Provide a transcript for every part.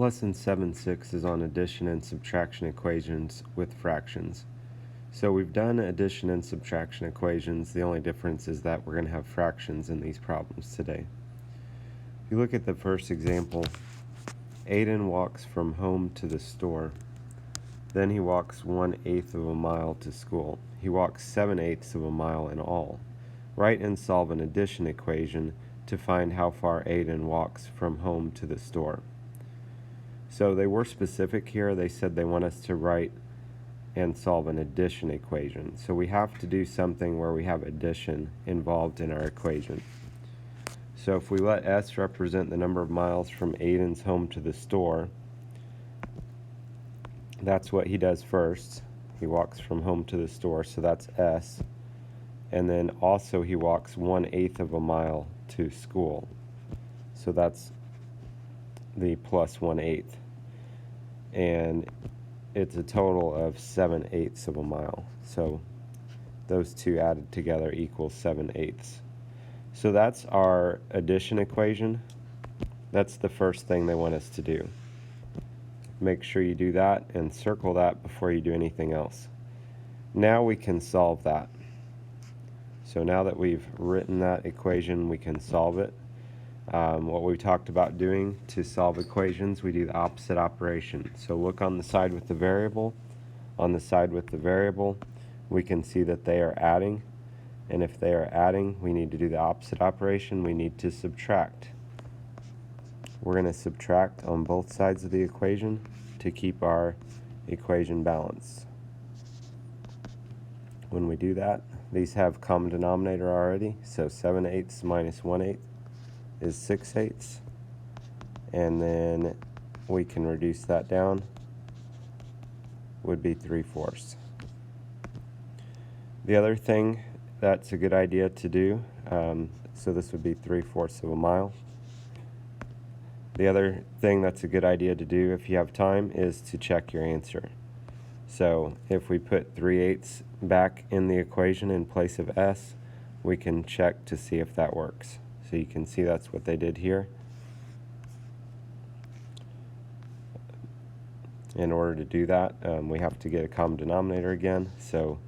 Lesson 7.6 is on addition and subtraction equations with fractions. So we've done addition and subtraction equations. The only difference is that we're going to have fractions in these problems today. If you look at the first example, Aiden walks from home to the store. Then he walks 1/8 of a mile to school. He walks 7/8 of a mile in all. Write and solve an addition equation to find how far Aiden walks from home to the store. So they were specific here. They said they want us to write and solve an addition equation. So we have to do something where we have addition involved in our equation. So if we let S represent the number of miles from Aiden's home to the store, that's what he does first. He walks from home to the store, so that's S. And then also he walks 1/8 of a mile to school. So that's the plus 1/8. And it's a total of 7/8 of a mile. So those two added together equals 7/8. So that's our addition equation. That's the first thing they want us to do. Make sure you do that and circle that before you do anything else. Now we can solve that. So now that we've written that equation, we can solve it. What we talked about doing to solve equations, we do the opposite operation. So look on the side with the variable. On the side with the variable, we can see that they are adding. And if they are adding, we need to do the opposite operation. We need to subtract. We're going to subtract on both sides of the equation to keep our equation balanced. When we do that, these have common denominator already. So 7/8 minus 1/8 is 6/8, and then we can reduce that down, would be 3/4. The other thing that's a good idea to do, so this would be 3/4 of a mile. The other thing that's a good idea to do if you have time is to check your answer. So if we put 3/8 back in the equation in place of S, we can check to see if that works. So you can see that's what they did here. In order to do that, we have to get a common denominator again. So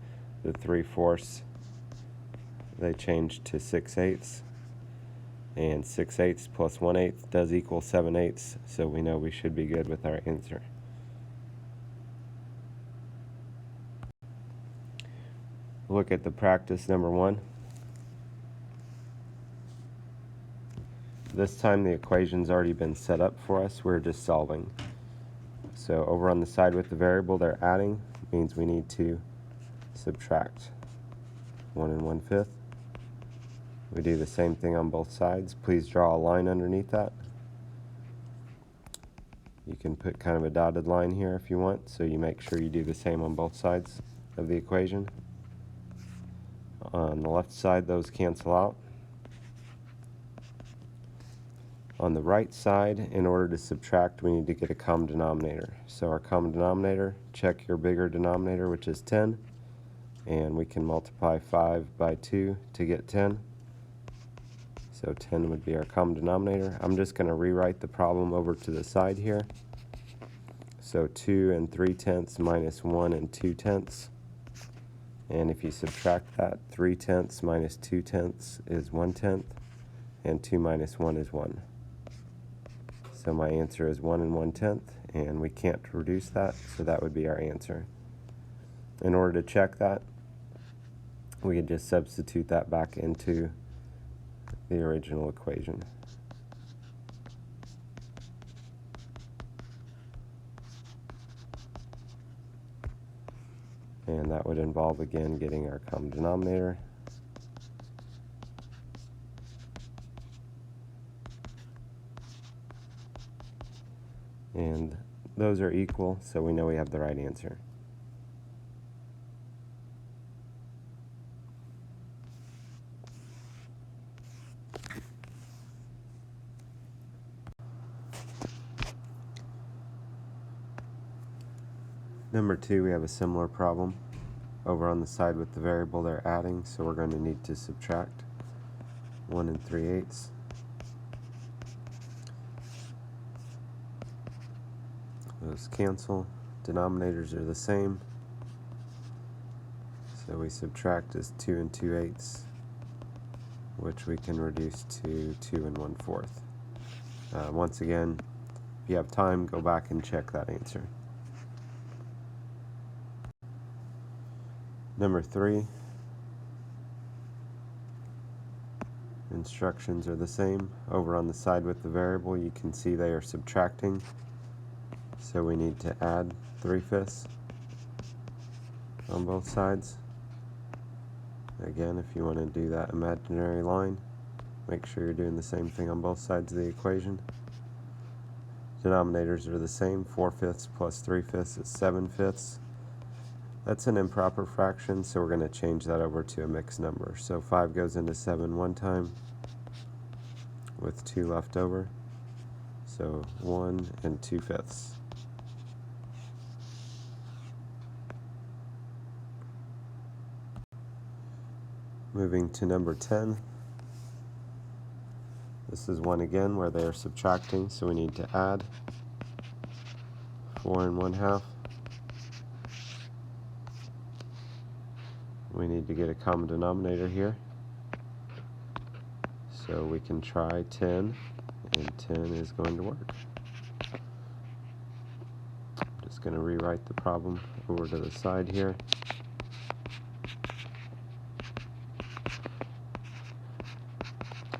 the 3/4 they changed to 6/8, and 6/8 plus 1/8 does equal 7/8. So we know we should be good with our answer. Look at the practice number 1. This time the equation's already been set up for us. We're just solving. So over on the side with the variable, they're adding. Means we need to subtract 1 1/5. We do the same thing on both sides. Please draw a line underneath that. You can put kind of a dotted line here if you want, so you make sure you do the same on both sides of the equation. On the left side, those cancel out. On the right side, in order to subtract, we need to get a common denominator. So our common denominator, check your bigger denominator, which is 10, and we can multiply 5 by 2 to get 10. So 10 would be our common denominator. I'm just going to rewrite the problem over to the side here. So 2 3/10 minus 1 2/10. And if you subtract that, 3/10 minus 2/10 is 1/10, and 2 minus 1 is 1. So my answer is 1 1/10, and we can't reduce that, so that would be our answer. In order to check that, we could just substitute that back into the original equation. And that would involve, again, getting our common denominator. And those are equal, so we know we have the right answer. Number 2, we have a similar problem. Over on the side with the variable, they're adding, so we're going to need to subtract 1 3/8. Those cancel. Denominators are the same. So we subtract as 2 2/8, which we can reduce to 2 1/4. Once again, if you have time, go back and check that answer. Number 3, instructions are the same. Over on the side with the variable, you can see they are subtracting. So we need to add 3/5 on both sides. Again, if you want to do that imaginary line, make sure you're doing the same thing on both sides of the equation. Denominators are the same. 4/5 plus 3/5 is 7/5. That's an improper fraction, so we're going to change that over to a mixed number. So 5 goes into 7 one time with 2 left over. So 1 2/5. Moving to number 10. This is one again where they are subtracting, so we need to add 4 1/2. We need to get a common denominator here. So we can try 10, and 10 is going to work. I'm just going to rewrite the problem over to the side here.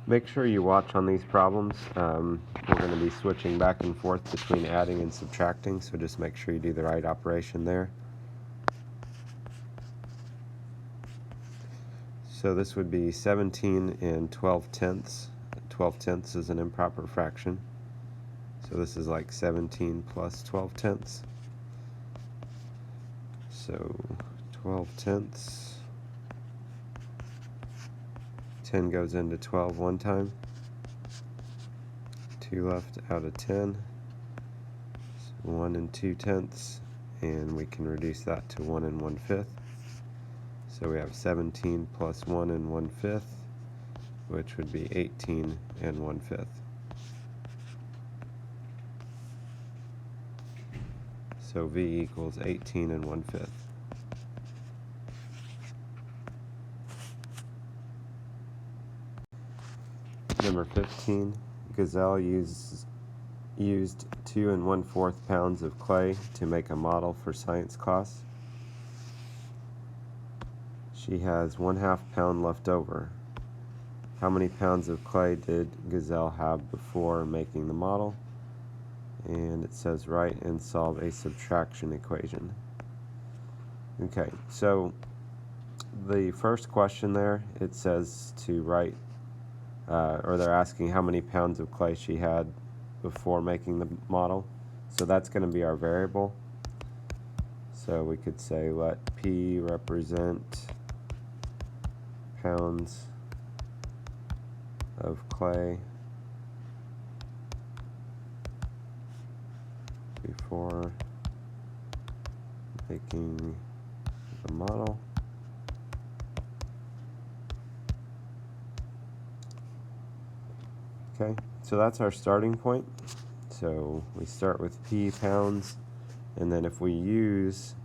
Make sure you watch on these problems. We're going to be switching back and forth between adding and subtracting, so just make sure you do the right operation there. So this would be 17 12/10. 12/10 is an improper fraction. So this is like 17 plus 12/10. So 12/10. 10 goes into 12 one time. 2 left out of 10. So 1 2/10, and we can reduce that to 1 1/5. So we have 17 plus 1 1/5, which would be 18 1/5. So V equals 18 1/5. Number 15, Gazelle used 2 1/4 pounds of clay to make a model for science class. She has 1/2 pound left over. How many pounds of clay did Gazelle have before making the model? And it says write and solve a subtraction equation. Okay, so the first question there, it says to write, or they're asking how many pounds of clay she had before making the model. So that's going to be our variable. So we could say let P represent pounds of clay before making the model. Okay, so that's our starting point. So we start with P pounds, and then if we use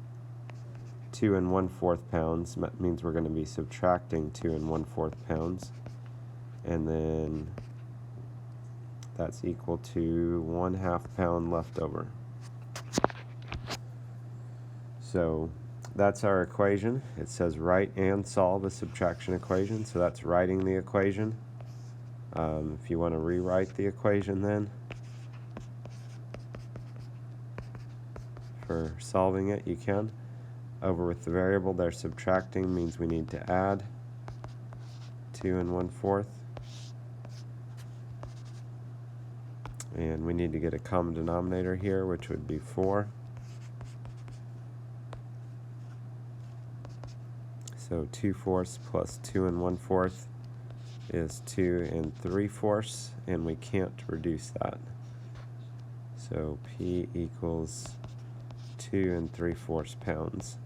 2 1/4 pounds, that means we're going to be subtracting 2 1/4 pounds, and then that's equal to 1/2 pound left over. So that's our equation. It says write and solve a subtraction equation, so that's writing the equation. If you want to rewrite the equation then for solving it, you can. Over with the variable, they're subtracting means we need to add 2 1/4. And we need to get a common denominator here, which would be 4. So 2/4 plus 2 1/4 is 2 3/4, and we can't reduce that. So P equals 2 3/4 pounds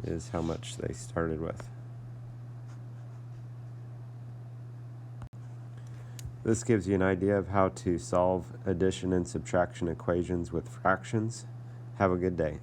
is how much they started with. This gives you an idea of how to solve addition and subtraction equations with fractions. Have a good day.